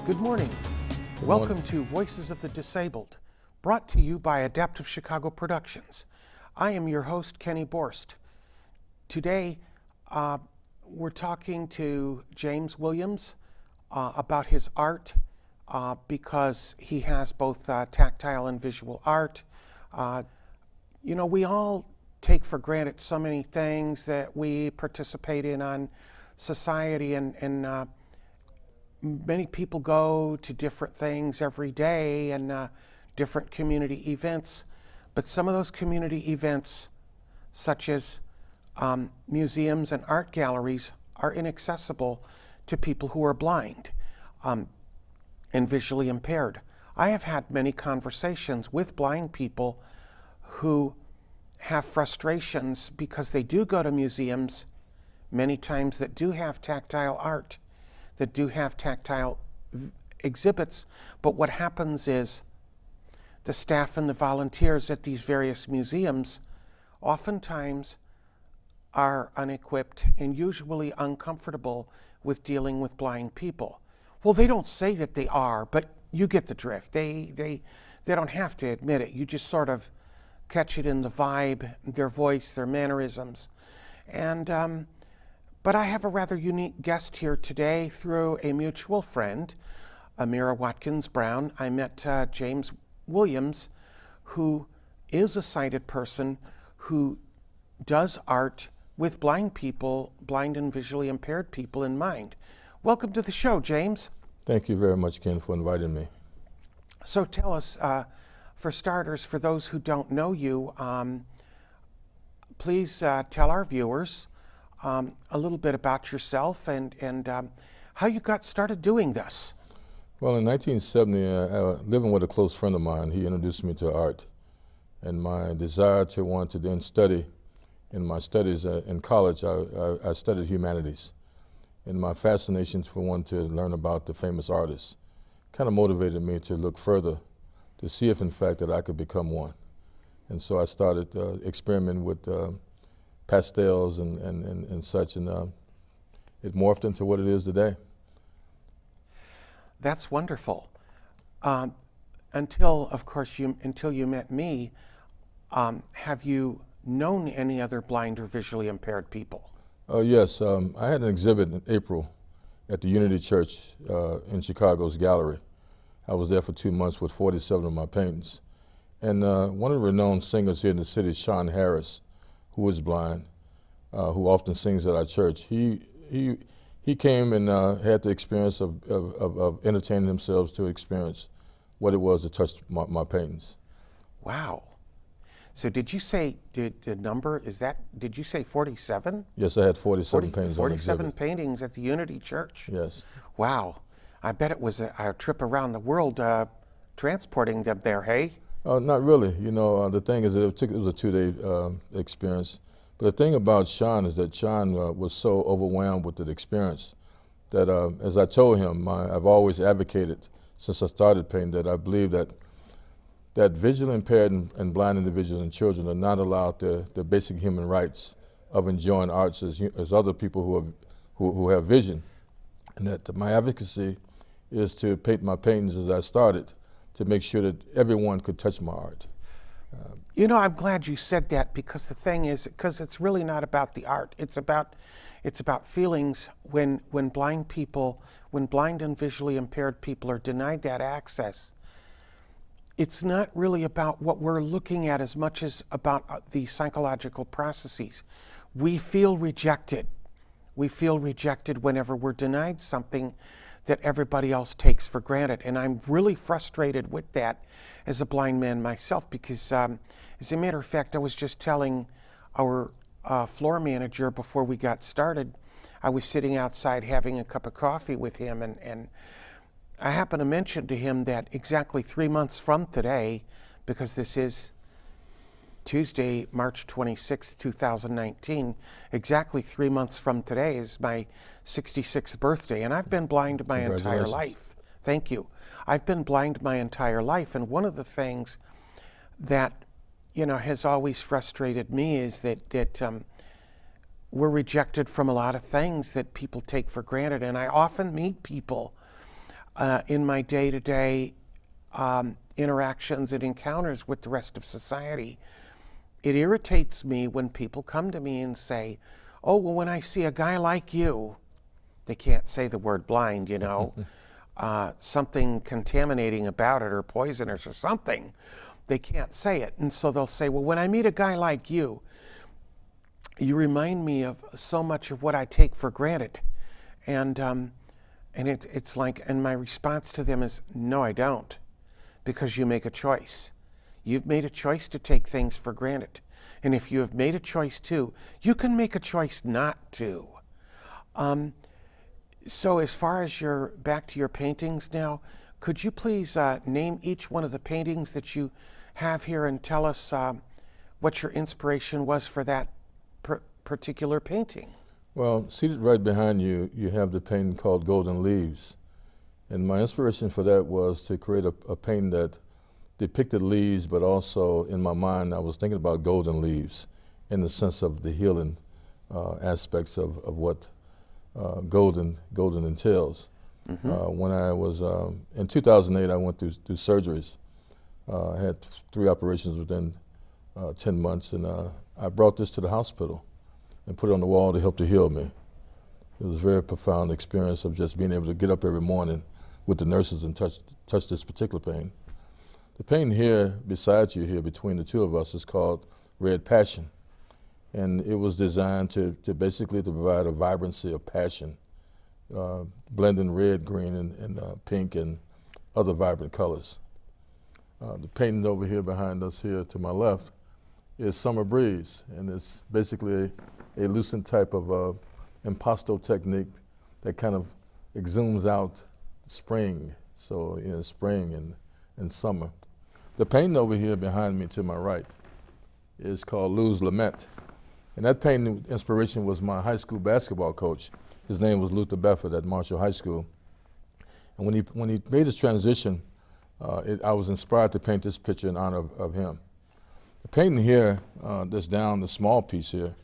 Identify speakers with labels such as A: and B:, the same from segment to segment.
A: Good morning. Welcome to Voices of the Disabled, brought to you by Adaptive Chicago Productions. I am your host, Kenny Borst. Today, we're talking to James Williams about his art because he has both tactile and visual art. We all take for granted so many things that we participate in on society, and many people go to different things every day and different community events, but some of those community events, such as museums and art galleries, are inaccessible to people who are blind and visually impaired. I have had many conversations with blind people who have frustrations because they do go to museums many times that do have tactile art, that do have tactile exhibits, but what happens is the staff and the volunteers at these various museums oftentimes are unequipped and usually uncomfortable with dealing with blind people. Well, they don't say that they are, but you get the drift. They don't have to admit it. You just sort of catch it in the vibe, their voice, their mannerisms. And but I have a rather unique guest here today through a mutual friend, Amira Watkins Brown. I met James Williams, who is a sighted person who does art with blind people, blind and visually impaired people in mind. Welcome to the show, James.
B: Thank you very much, Ken, for inviting me.
A: So tell us, for starters, for those who don't know you, please tell our viewers a little bit about yourself and how you got started doing this.
B: Well, in 1970, living with a close friend of mine, he introduced me to art. And my desire to want to then study, in my studies in college, I studied humanities. And my fascination for wanting to learn about the famous artists kind of motivated me to look further to see if, in fact, that I could become one. And so I started experimenting with pastels and such, and it morphed into what it is today.
A: That's wonderful. Until, of course, until you met me, have you known any other blind or visually impaired people?
B: Yes, I had an exhibit in April at the Unity Church in Chicago's gallery. I was there for 2 months with 47 of my paintings. And one of the renowned singers here in the city, Sean Harris, who is blind, who often sings at our church, he came and had the experience of entertaining themselves to experience what it was to touch my paintings.
A: Wow. So did you say, the number, did you say 47?
B: Yes, I had 47 paintings
A: 47 paintings at the Unity Church?
B: Yes. Wow.
A: I bet it was a trip around the world transporting them there, hey?
B: Not really. The thing is, it was a 2-day experience. But the thing about Sean is that Sean was so overwhelmed with the experience that, as I told him, I've always advocated since I started painting that I believe that visually impaired and blind individuals and children are not allowed the basic human rights of enjoying arts as other people who have vision, and that my advocacy is to paint my paintings as I started to make sure that everyone could touch my art.
A: I'm glad you said that, because the thing is, because it's really not about the art. It's about feelings when blind and visually impaired people are denied that access. It's not really about what we're looking at as much as about the psychological processes. We feel rejected. We feel rejected whenever we're denied something that everybody else takes for granted. And I'm really frustrated with that as a blind man myself, because as a matter of fact, I was just telling our floor manager before we got started, I was sitting outside having a cup of coffee with him, and I happened to mention to him that exactly 3 months from today, because this is Tuesday, March 26, 2019, exactly 3 months from today is my 66th birthday, and I've been blind my entire life. Thank you. I've been blind my entire life, and one of the things that has always frustrated me is that we're rejected from a lot of things that people take for granted, and I often meet people in my day-to-day interactions and encounters with the rest of society. It irritates me when people come to me and say, oh, well, when I see a guy like you, they can't say the word blind, you know, something contaminating about it or poisonous or something. They can't say it. And so they'll say, well, when I meet a guy like you remind me of so much of what I take for granted. And it's like, and my response to them is, no, I don't, because you make a choice. You've made a choice to take things for granted. And if you have made a choice to, you can make a choice not to. So as far as back to your paintings now, could you please name each one of the paintings that you have here and tell us what your inspiration was for that particular painting?
B: Well, seated right behind you, you have the painting called Golden Leaves. And my inspiration for that was to create a painting that depicted leaves, but also in my mind I was thinking about golden leaves in the sense of the healing aspects of what golden entails. Mm-hmm. When I was, in 2008, I went through surgeries. I had 3 operations within 10 months, and I brought this to the hospital and put it on the wall to help to heal me. It was a very profound experience of just being able to get up every morning with the nurses and touch this particular painting. The painting here, beside you here, between the two of us, is called Red Passion. And it was designed to basically to provide a vibrancy of passion, blending red, green, and pink and other vibrant colors. The painting over here behind us here to my left is Summer Breeze, and it's basically a lucent type of impasto technique that kind of exhumes out spring, so spring and summer. The painting over here behind me to my right is called Lou's Lament. And that painting inspiration was my high school basketball coach. His name was Luther Befford at Marshall High School. And when he made his transition, I was inspired to paint this picture in honor of him. The painting here, that's down, the small piece here,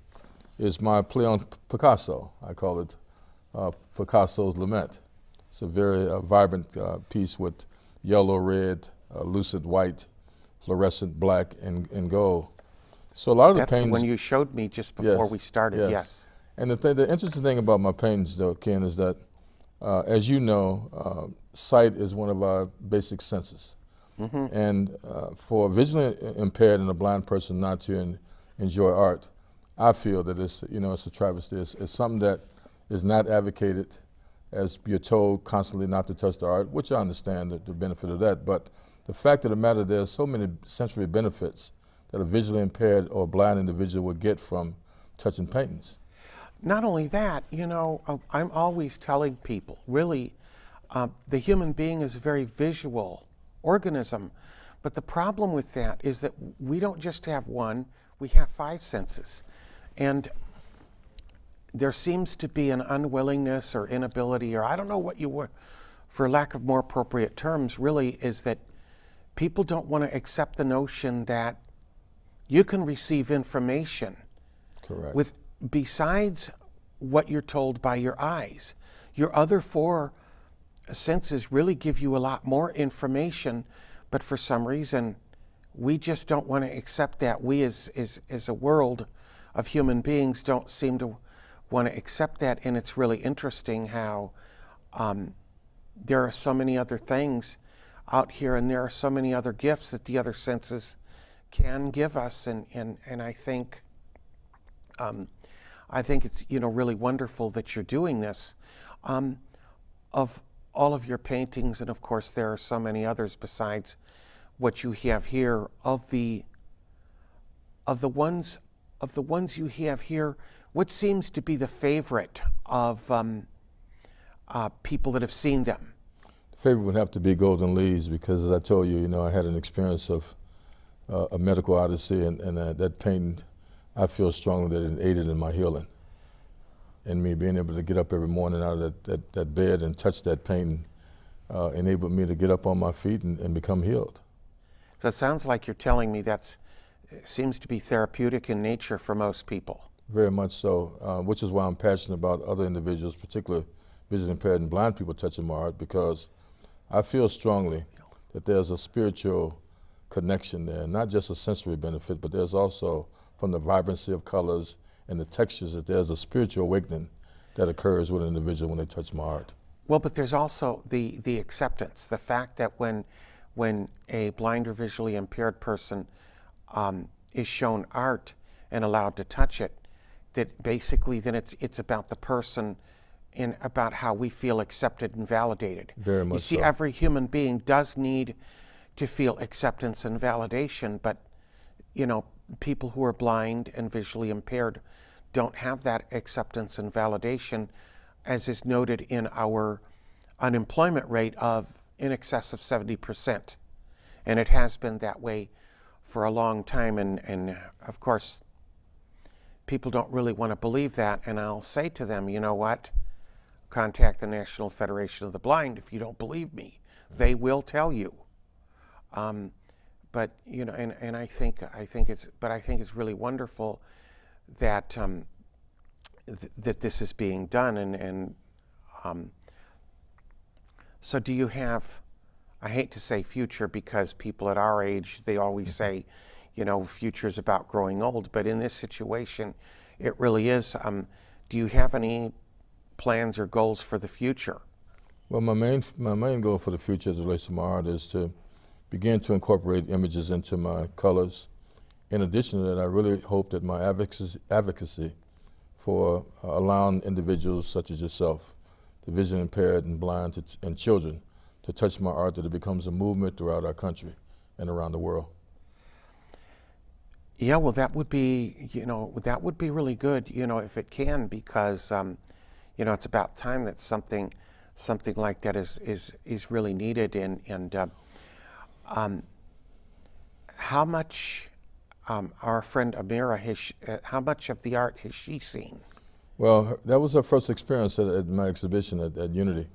B: is my play on Picasso. I call it Picasso's Lament. It's a very vibrant piece with yellow, red, lucid white, fluorescent black, and gold. So a lot of the paintings. That's
A: when you showed me just before we started, yes.
B: And the interesting thing about my paintings, though, Ken, is that, as you know, sight is one of our basic senses. Mm-hmm. And for a visually impaired and a blind person not to enjoy art, I feel that it's a travesty. It's something that is not advocated, as you're told constantly not to touch the art, which I understand the benefit of that. But the fact of the matter, there's so many sensory benefits that a visually impaired or blind individual would get from touching paintings.
A: Not only that, I'm always telling people, really, the human being is a very visual organism. But the problem with that is that we don't just have one, we have 5 senses. And there seems to be an unwillingness or inability, or I don't know what you were, for lack of more appropriate terms, really, is that people don't want to accept the notion that you can receive information.
B: Correct.
A: Besides what you're told by your eyes. Your other 4 senses really give you a lot more information, but for some reason, we just don't want to accept that. We as a world of human beings don't seem to want to accept that, and it's really interesting how there are so many other things out here, and there are so many other gifts that the other senses can give us, and I think it's really wonderful that you're doing this. Of all of your paintings, and of course there are so many others besides what you have here, of the ones you have here, what seems to be the favorite of people that have seen them?
B: The favorite would have to be Golden Leaves, because as I told you, I had an experience of a medical odyssey, and that painting, I feel strongly that it aided in my healing. And me being able to get up every morning out of that bed and touch that painting enabled me to get up on my feet and become healed.
A: So it sounds like you're telling me that seems to be therapeutic in nature for most people.
B: Very much so, which is why I'm passionate about other individuals, particularly visually impaired and blind people, touching my art, because I feel strongly that there's a spiritual connection there, not just a sensory benefit, but there's also, from the vibrancy of colors and the textures, that there's a spiritual awakening that occurs with an individual when they touch my art.
A: Well, but there's also the acceptance, the fact that when a blind or visually impaired person is shown art and allowed to touch it, that basically then it's about the person and about how we feel accepted and validated.
B: Very much
A: You see,
B: so.
A: every human being does need to feel acceptance and validation, but you know, people who are blind and visually impaired don't have that acceptance and validation, as is noted in our unemployment rate of in excess of 70%. And it has been that way for a long time, and of course, people don't really want to believe that, and I'll say to them, you know what? Contact the National Federation of the Blind if you don't believe me. They will tell you. But you know, and I think it's really wonderful that that this is being done, and so do you have? I hate to say future because people at our age, they always say, you know, future is about growing old. But in this situation, it really is. Do you have any plans or goals for the future?
B: Well, my main goal for the future as it relates to my art is to begin to incorporate images into my colors. In addition to that, I really hope that my advocacy for allowing individuals such as yourself, the vision impaired and blind and children, to touch my art, that it becomes a movement throughout our country and around the world.
A: Yeah, well, that would be, you know, that would be really good, you know, if it can, because, you know, it's about time that something like that is really needed. And how much, our friend Amira, how much of the art has she seen?
B: Well, that was her first experience at my exhibition at Unity.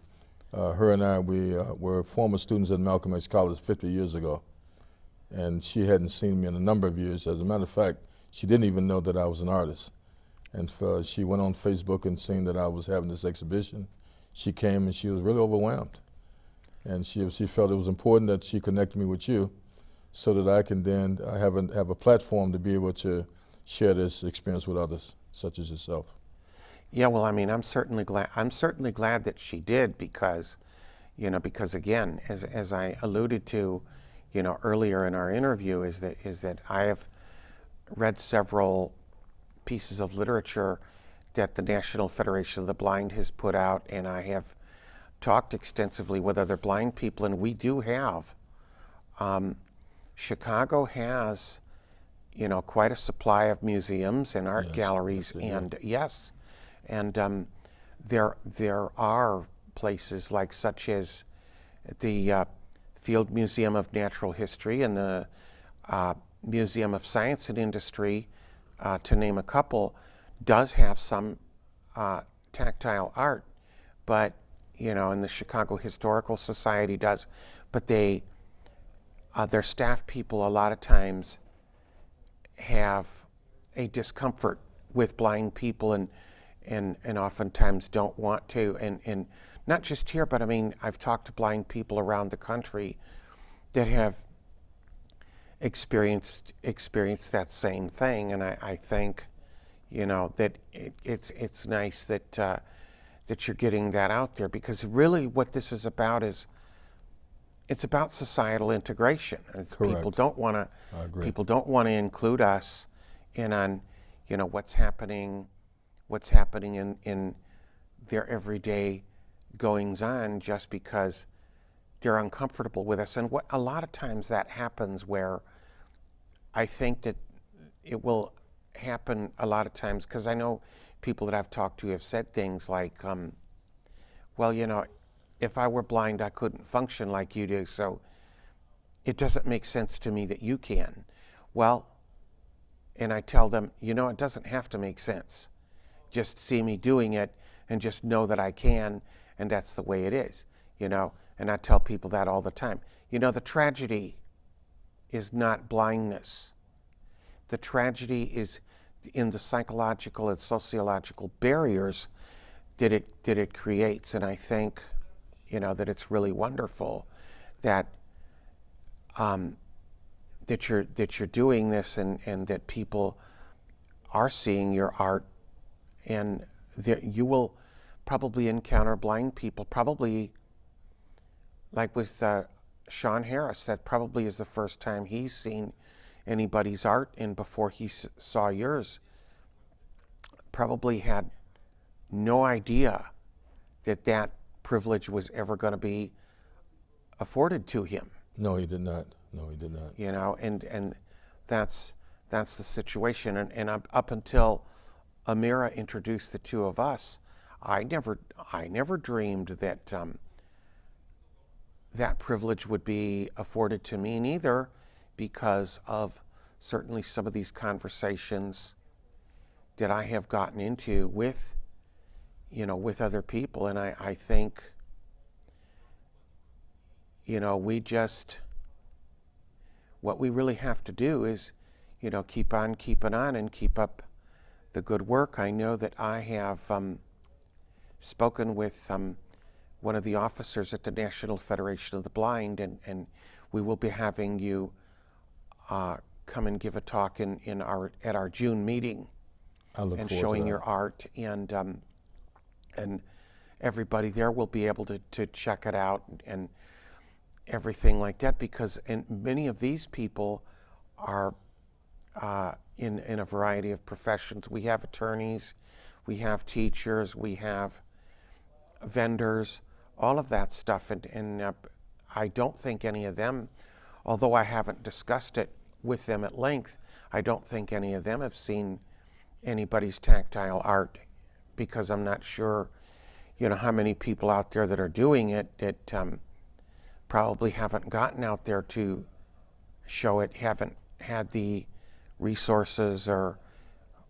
B: Her and I, we were former students at Malcolm X College 50 years ago, and she hadn't seen me in a number of years. As a matter of fact, she didn't even know that I was an artist. And she went on Facebook and seen that I was having this exhibition. She came and she was really overwhelmed. And she felt it was important that she connected me with you so that I can then have a platform to be able to share this experience with others, such as yourself.
A: Yeah, well, I mean, I'm certainly glad that she did, because, you know, because again, as I alluded to, you know, earlier in our interview, is that I have read several pieces of literature that the National Federation of the Blind has put out, and I have talked extensively with other blind people, and we do have, Chicago has, you know, quite a supply of museums and art galleries, and yes, and there are places like such as the Field Museum of Natural History and the Museum of Science and Industry, to name a couple, does have some tactile art, but you know, and the Chicago Historical Society does, but their staff people a lot of times have a discomfort with blind people, and oftentimes don't want to, and not just here, but I mean, I've talked to blind people around the country that have experienced that same thing, and I think, you know, that it's nice that that you're getting that out there, because really what this is about is it's about societal integration. People don't want to include us in on, you know, what's happening in their everyday goings on, just because they're uncomfortable with us. And what a lot of times that happens, where I think that it will happen a lot of times, because I know people that I've talked to have said things like, well, you know, if I were blind, I couldn't function like you do, so it doesn't make sense to me that you can. Well, and I tell them, you know, it doesn't have to make sense. Just see me doing it and just know that I can, and that's the way it is, you know. And I tell people that all the time. You know, the tragedy is not blindness. The tragedy is in the psychological and sociological barriers that it creates. And I think you know, that it's really wonderful that that you're doing this, and that people are seeing your art, and that you will probably encounter blind people, probably like with Sean Harris. That probably is the first time he's seen anybody's art, and before he saw yours, probably had no idea that that privilege was ever going to be afforded to him.
B: No, he did not. No, he did not.
A: You know, and that's the situation. And up until Amira introduced the two of us, I never dreamed that that privilege would be afforded to me neither, because of certainly some of these conversations that I have gotten into with, you know, with other people. And I think, you know, what we really have to do is, you know, keep on keeping on and keep up the good work. I know that I have spoken with one of the officers at the National Federation of the Blind, and we will be having you come and give a talk at our June meeting, and showing your art, and everybody there will be able to check it out and everything like that, because many of these people are in a variety of professions. We have attorneys, we have teachers, we have vendors, all of that stuff, and I don't think any of them, although I haven't discussed it with them at length, I don't think any of them have seen anybody's tactile art, because I'm not sure, you know, how many people out there that are doing it that probably haven't gotten out there to show it, haven't had the resources, or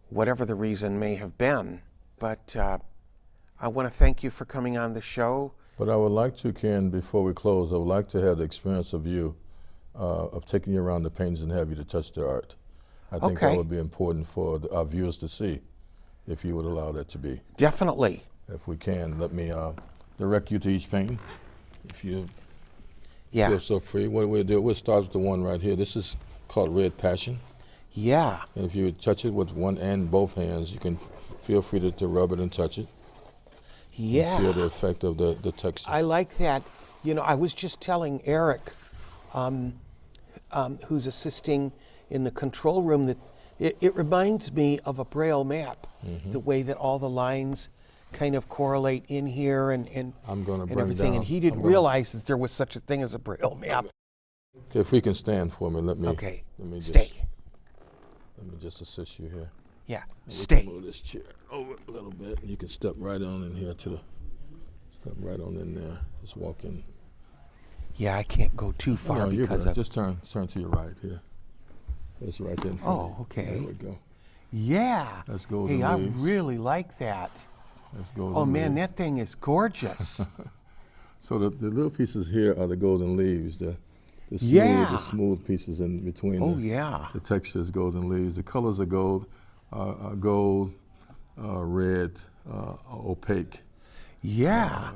A: whatever the reason may have been. But I want to thank you for coming on the show.
B: But I would like to, Ken, before we close, I would like to have the experience of you, of taking you around the paintings and have you to touch their art. I think that would be important for our viewers to see, if you would allow that to be.
A: Definitely.
B: If we can, let me direct you to each painting. If you feel so free. What we'll do, we'll start with the one right here. This is called Red Passion.
A: Yeah.
B: And if you touch it with one and both hands, you can feel free to rub it and touch it.
A: Yeah.
B: And feel the effect of the texture.
A: I like that. You know, I was just telling Eric, who's assisting in the control room, that it reminds me of a Braille map, the way that all the lines kind of correlate in here and
B: I'm going to bring
A: everything.
B: down,
A: and he didn't realize that there was such a thing as a Braille map.
B: Okay, if we can stand for me, let me
A: Stay.
B: Let me just assist you here.
A: Yeah,
B: Stay. Move this chair over a little bit. You can step right on in here step right on in there. Just walk in.
A: Yeah, I can't go too far because of...
B: Just turn to your right here. That's right there in front of you.
A: Okay.
B: There we go.
A: Yeah.
B: That's golden leaves.
A: I really like that.
B: That's golden
A: Oh man,
B: leaves.
A: that thing is gorgeous.
B: So the little pieces here are the golden leaves. The smooth pieces in between. The texture is golden leaves. The colors are gold, red, opaque.
A: Yeah.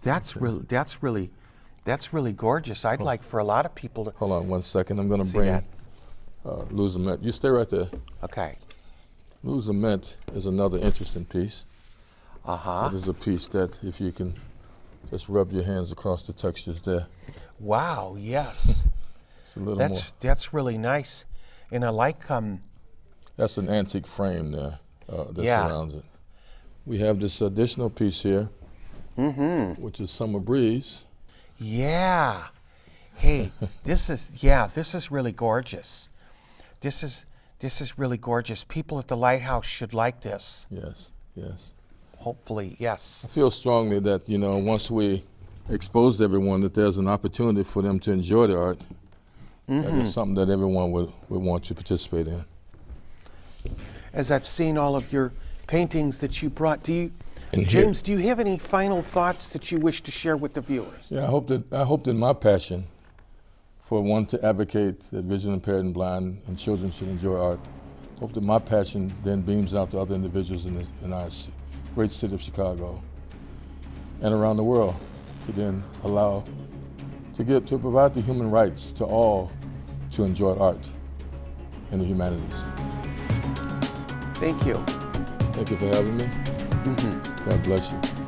A: That's really gorgeous. I'd like for a lot of people to...
B: Hold on 1 second. I'm going to bring Luzament. You stay right there.
A: Okay.
B: Luzament is another interesting piece.
A: Uh-huh.
B: It is a piece that, if you can just rub your hands across the textures there.
A: Wow, yes.
B: It's a little more.
A: That's really nice. And I like...
B: That's an antique frame there that surrounds it. We have this additional piece here, which is Summer Breeze.
A: Yeah. Hey, this is really gorgeous. This is really gorgeous. People at the Lighthouse should like this.
B: Yes, yes.
A: Hopefully, yes.
B: I feel strongly that, you know, once we expose everyone, that there's an opportunity for them to enjoy the art. That is something that everyone would want to participate in.
A: As I've seen all of your paintings that you brought, James, do you have any final thoughts that you wish to share with the viewers?
B: Yeah, I hope that my passion for one to advocate that vision impaired and blind and children should enjoy art, hope that my passion then beams out to other individuals in our great city of Chicago. and around the world to then allow to provide the human rights to all to enjoy art and the humanities.
A: Thank you.
B: Thank you for having me. God bless you.